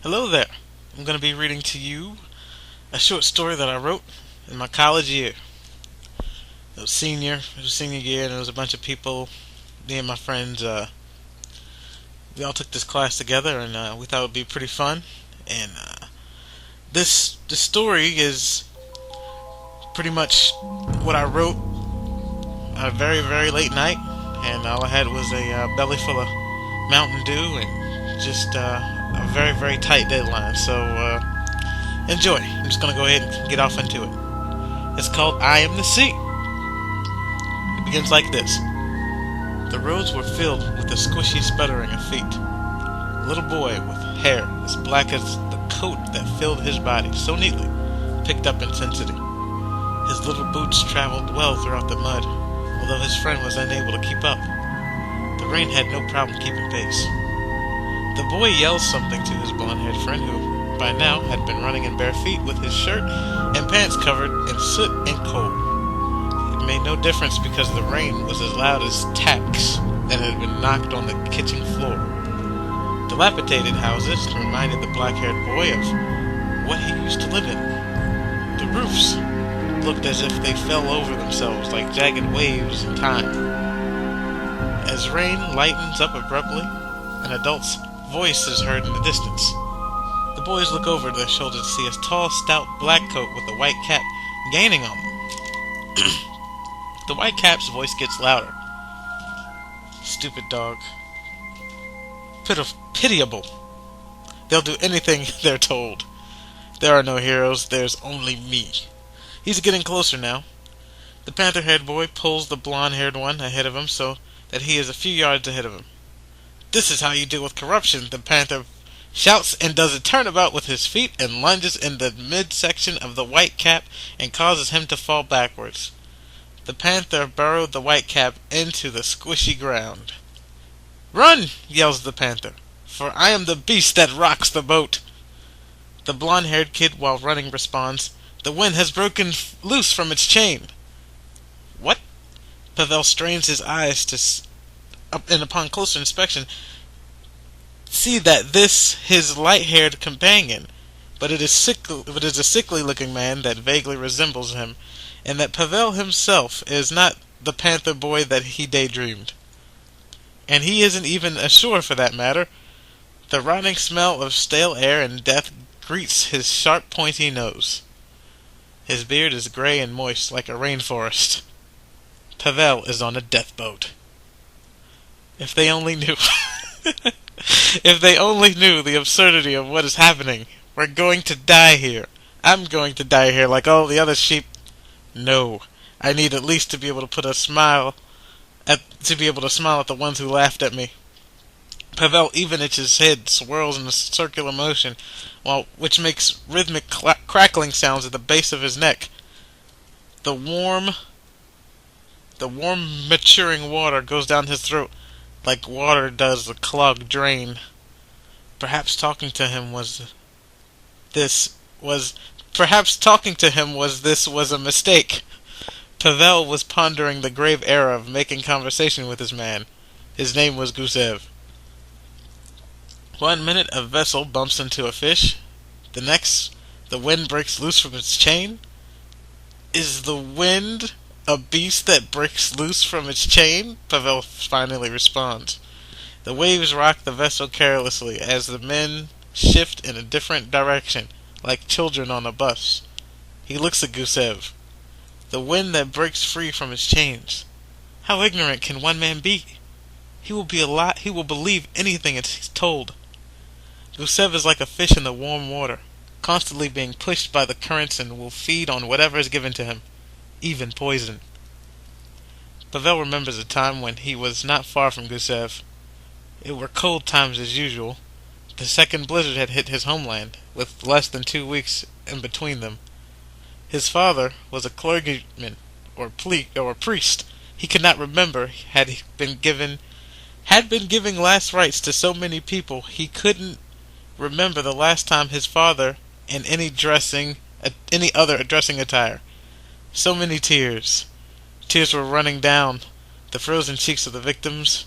Hello there. I'm going to be reading to you a short story that I wrote in my college year. It was senior year, and there was a bunch of people, me and my friends, we all took this class together, and we thought it would be pretty fun. And this story is pretty much what I wrote on a very, very late night, and all I had was a belly full of Mountain Dew and just a very, very tight deadline. So enjoy. I'm just going to go ahead and get off into it. It's called I Am the Sea. It begins like this. The roads were filled with the squishy sputtering of feet. A little boy with hair as black as the coat that filled his body so neatly picked up intensity. His little boots traveled well throughout the mud, although his friend was unable to keep up. The rain had no problem keeping pace. The boy yelled something to his blonde-haired friend who, by now, had been running in bare feet with his shirt and pants covered in soot and coal. It made no difference because the rain was as loud as tacks that had been knocked on the kitchen floor. Dilapidated houses reminded the black-haired boy of what he used to live in. The roofs looked as if they fell over themselves like jagged waves in time. As rain lightens up abruptly, an adult's voice is heard in the distance. The boys look over their shoulder to see a tall, stout black coat with a white cap gaining on them. The white cap's voice gets louder. Stupid dog. Pitiable. They'll do anything they're told. There are no heroes, there's only me. He's getting closer now. The panther-haired boy pulls the blonde-haired one ahead of him so that he is a few yards ahead of him. This is how you deal with corruption, the panther shouts and does a turnabout with his feet and lunges in the midsection of the white cap and causes him to fall backwards. The panther burrowed the white cap into the squishy ground. "Run!" yells the panther, "for I am the beast that rocks the boat." The blonde-haired kid while running responds, "The wind has broken loose from its chain." What? Pavel strains his eyes and upon closer inspection see that this his light-haired companion, but it is a sickly-looking man that vaguely resembles him, and that Pavel himself is not the panther boy that he daydreamed. And he isn't even ashore for that matter. The rotting smell of stale air and death greets his sharp pointy nose. His beard is gray and moist like a rainforest. Pavel is on a death boat. If they only knew. If they only knew the absurdity of what is happening. We're going to die here. I'm going to die here like all the other sheep. No, I need at least to be able to smile at the ones who laughed at me. Pavel Ivanitch's head swirls in a circular motion, which makes rhythmic crackling sounds at the base of his neck. The warm maturing water goes down his throat like water does a clogged drain. Perhaps talking to him was a mistake. Pavel was pondering the grave error of making conversation with his man. His name was Gusev. 1 minute a vessel bumps into a fish. The next, the wind breaks loose from its chain. Is the wind a beast that breaks loose from its chain? Pavel finally responds. The waves rock the vessel carelessly as the men shift in a different direction, like children on a bus. He looks at Gusev. The wind that breaks free from its chains. How ignorant can one man be? He will believe anything he's told. Gusev is like a fish in the warm water, constantly being pushed by the currents and will feed on whatever is given to him, even poison. Pavel remembers a time when he was not far from Gusev. It were cold times as usual. The second blizzard had hit his homeland, with less than 2 weeks in between them. His father was a clergyman or priest. He could not remember had been giving last rites to so many people. He couldn't remember the last time his father in any other dressing attire. So many tears. Tears were running down the frozen cheeks of the victims.